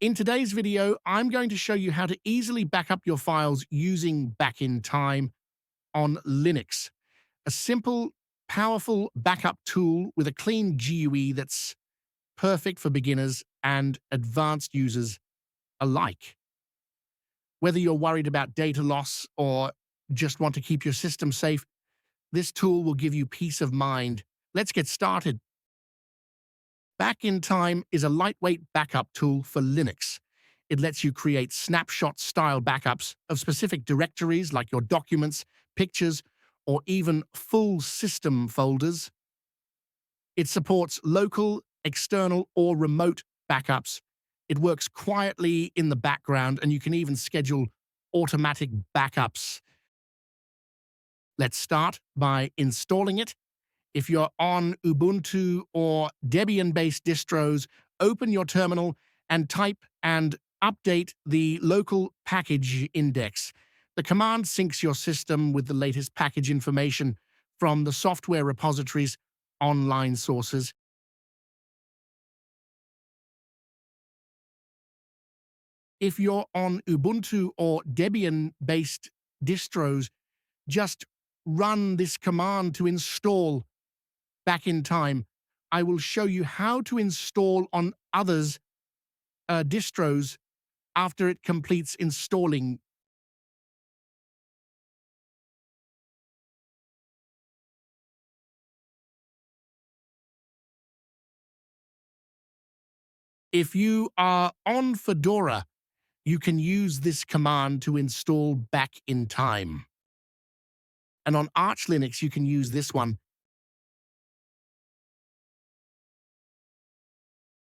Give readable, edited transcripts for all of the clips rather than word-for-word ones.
In today's video, I'm going to show you how to easily back up your files using Back in Time on Linux. A simple, powerful backup tool with a clean GUI that's perfect for beginners and advanced users alike. Whether you're worried about data loss or just want to keep your system safe, this tool will give you peace of mind. Let's get started. Back in Time is a lightweight backup tool for Linux. It lets you create snapshot-style backups of specific directories like your documents, pictures, or even full system folders. It supports local, external, or remote backups. It works quietly in the background, and you can even schedule automatic backups. Let's start by installing it. If you're on Ubuntu or Debian-based distros, open your terminal and type and update the local package index. The command syncs your system with the latest package information from the software repository's online sources. If you're on Ubuntu or Debian-based distros, just run this command to install Back in Time. I will show you how to install on others' distros after it completes installing. If you are on Fedora, you can use this command to install Back in Time. And on Arch Linux, you can use this one.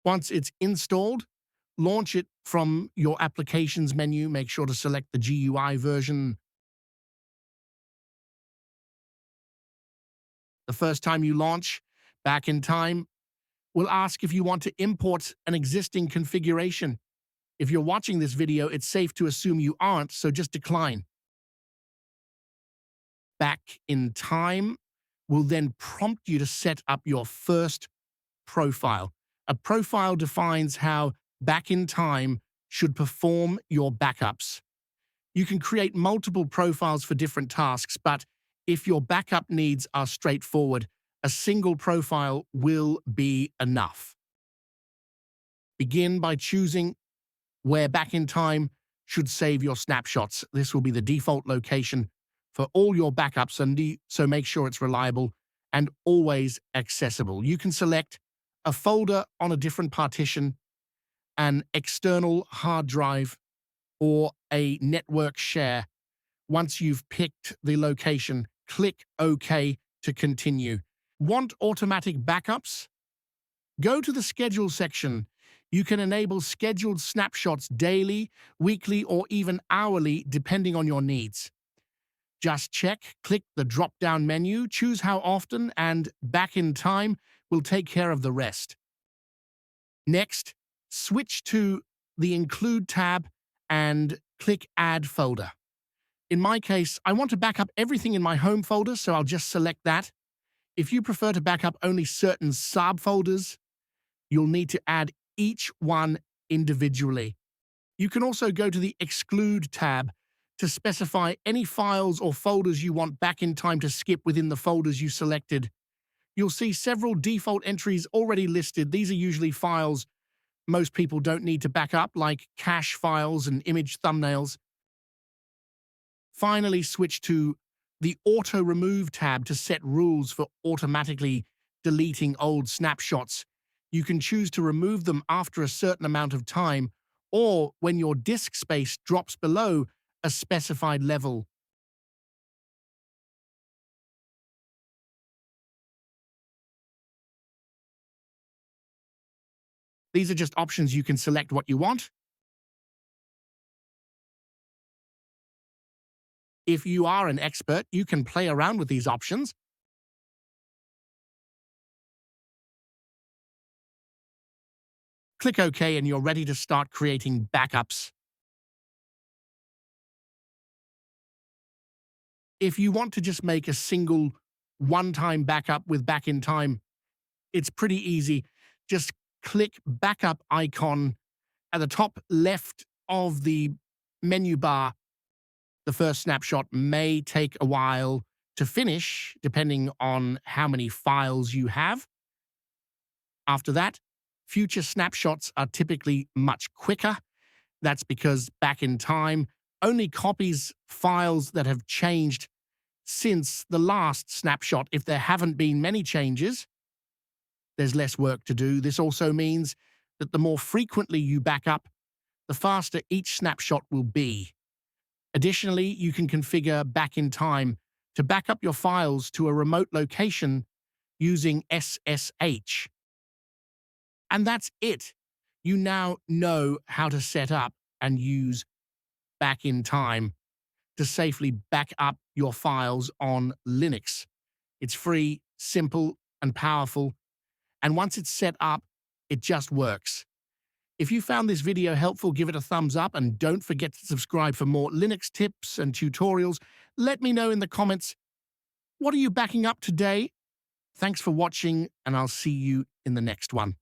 Once it's installed, launch it from your Applications menu. Make sure to select the GUI version. The first time you launch Back in Time, we'll ask if you want to import an existing configuration. If you're watching this video, it's safe to assume you aren't, so just decline. Back in Time will then prompt you to set up your first profile. A profile defines how Back in Time should perform your backups. You can create multiple profiles for different tasks, but if your backup needs are straightforward, a single profile will be enough. Begin by choosing where Back in Time should save your snapshots. This will be the default location for all your backups, so make sure it's reliable and always accessible. You can select a folder on a different partition, an external hard drive, or a network share. Once you've picked the location, click OK to continue. Want automatic backups? Go to the Schedule section. You can enable scheduled snapshots daily, weekly, or even hourly, depending on your needs. Just click the drop-down menu, choose how often, and Back in Time will take care of the rest. Next, switch to the Include tab and click Add Folder. In my case, I want to back up everything in my home folder, so I'll just select that. If you prefer to back up only certain subfolders, you'll need to add each one individually. You can also go to the Exclude tab to specify any files or folders you want Back in Time to skip within the folders you selected. You'll see several default entries already listed. These are usually files most people don't need to back up, like cache files and image thumbnails. Finally, switch to the Auto Remove tab to set rules for automatically deleting old snapshots. You can choose to remove them after a certain amount of time or when your disk space drops below a specified level. These are just options. You can select what you want. If you are an expert, you can play around with these options. Click OK and you're ready to start creating backups. If you want to just make a single one-time backup with Back in Time, it's pretty easy. Just click backup icon at the top left of the menu bar. The first snapshot may take a while to finish, depending on how many files you have. After that, future snapshots are typically much quicker. That's because Back in Time only copies files that have changed since the last snapshot. If there haven't been many changes, there's less work to do. This also means that the more frequently you back up, the faster each snapshot will be. Additionally, you can configure Back in Time to back up your files to a remote location using SSH. And that's it. You now know how to set up and use Back in Time to safely back up your files on Linux. It's free, simple, and powerful. And once it's set up, it just works. If you found this video helpful, give it a thumbs up and don't forget to subscribe for more Linux tips and tutorials. Let me know in the comments, what are you backing up today? Thanks for watching, and I'll see you in the next one.